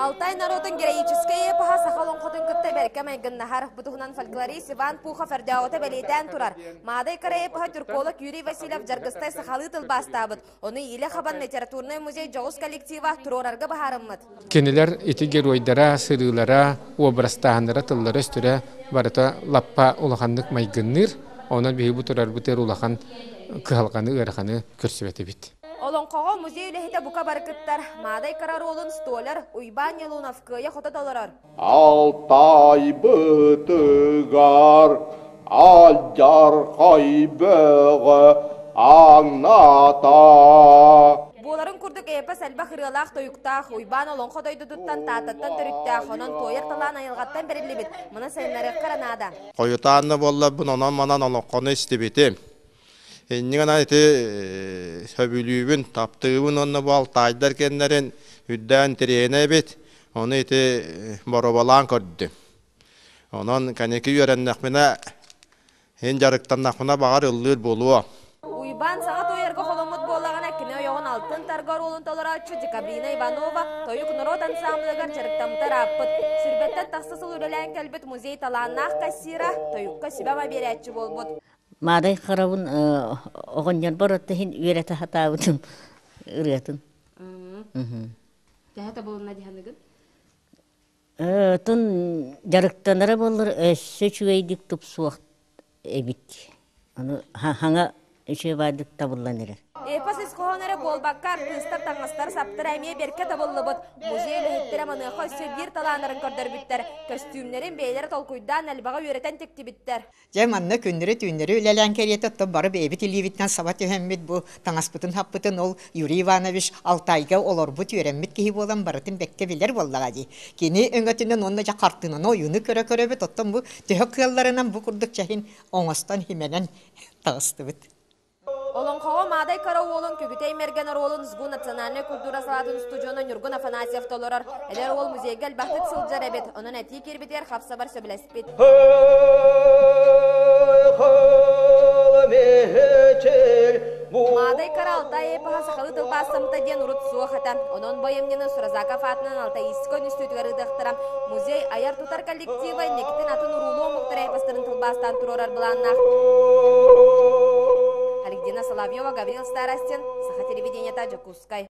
Алтай народын героическая эпоха сахалон хотын кытта беркемей гыннахар бутугунан фольклорист Иван Пуха фердяота белетен турар. Мадай кара эпоха түрколог Юрий Васильев жаргыстай сахалы тыл бастабыт. Оны иле хабан литературный музей жоғыз коллектива турорарга бахарыммыт. Кенелер ити геройдара, сырылара, обрастаһандара тыллары өстүрэ барыта лаппа улаханнык майгынныр, онан бейі бутурар бутер улахан кыхалганы ыраханы көрсөбөтө бит. Олонқоға музей үлехите бука баркыттар. Мадай карар олын столер Уйбан Елуновкая хота доларар. Алтай бытыгар, алжар қайбығы аңната. Боларын күрдік эпі сәлбі қырылақ тойықтақ, Уйбан олонқо дойды тұттан татыттан түріттақ, онын тойыр талан айылғаттан берілі бет. Мұны сайынары қаранада. Қойытанны болла бұн онан манан олонқоны істебеті. Ниган айты сөбүлүүбүн таптыыбын онны бол тайдар кеннерин үддән тирейне бит. Оны ити боробалан көрдү. Онон канеки үйреннәкміне ен жарыктаннакмына багар ыллыр болуа. Уйбан саңа тойырға холомут болағана кіне ойоғын алтын таргар олын толырачу Декабрина Иванова тойық народ ансамблыгар жарықтамытар аппыт. Сүрбеттен тақсысыл үрелен кәлбет музей таланнақ кассира тойыққа себама беретчі болбыт. Мадай қарауын оғынжан баратты хин үйреті хатабытын үретін. Жәхеті болуына дегенігін? Тын жарықтанары болыр өсі чуейдік тұп суақ әбіт. Хаңа үші бадық табылланыры. Эпас исқоғанары болбаққа артыстар таңыстар саптыр әмей берке табылы бұд. Музей үліхеттері мұныға өсі бір таланырын көрдір біттер. Костюмлерін бейлері толкуйдан әлбаға үйретен текті біттер. Жайманны күндері түндері үлелен кереті тұттым барып әбіт илебіттен сабат өхеммет бұл таңаспытын хаппытын ол Юрий Иванович Алтайға олар бұт үйренмет кейі болан барытын бәкке білер болдыға дей. Кені өңгетінен онны жа қартынын ойыны көрі тұттым бұл түйік қияларынан бұл күрдік жахин оңастан хименен тағысты біт. Олонқоға мадай кара олын көбітей мергенер олын сгу национальный культура салатын студионы Нюргун Афанасьев толырар. Әлер ол музейгел бақыт сылджар әбет. Оның әти кербетер қапса бар сөбілеспет. Мадай кара Алтай эпаға сақалы тылбастымта ден ұрыт суы қатам. Оның бойымнені Суразаков атынан Алтай искон үстөтігері дықтырам. Музей аяр тұтар коллективы некітін атын ұрулуы мұқтыр әйпастырын тылбастан тұрорар бұланнақ. Александра Соловьева, Гаврил Старостин, Саха телевидения Таджикускай.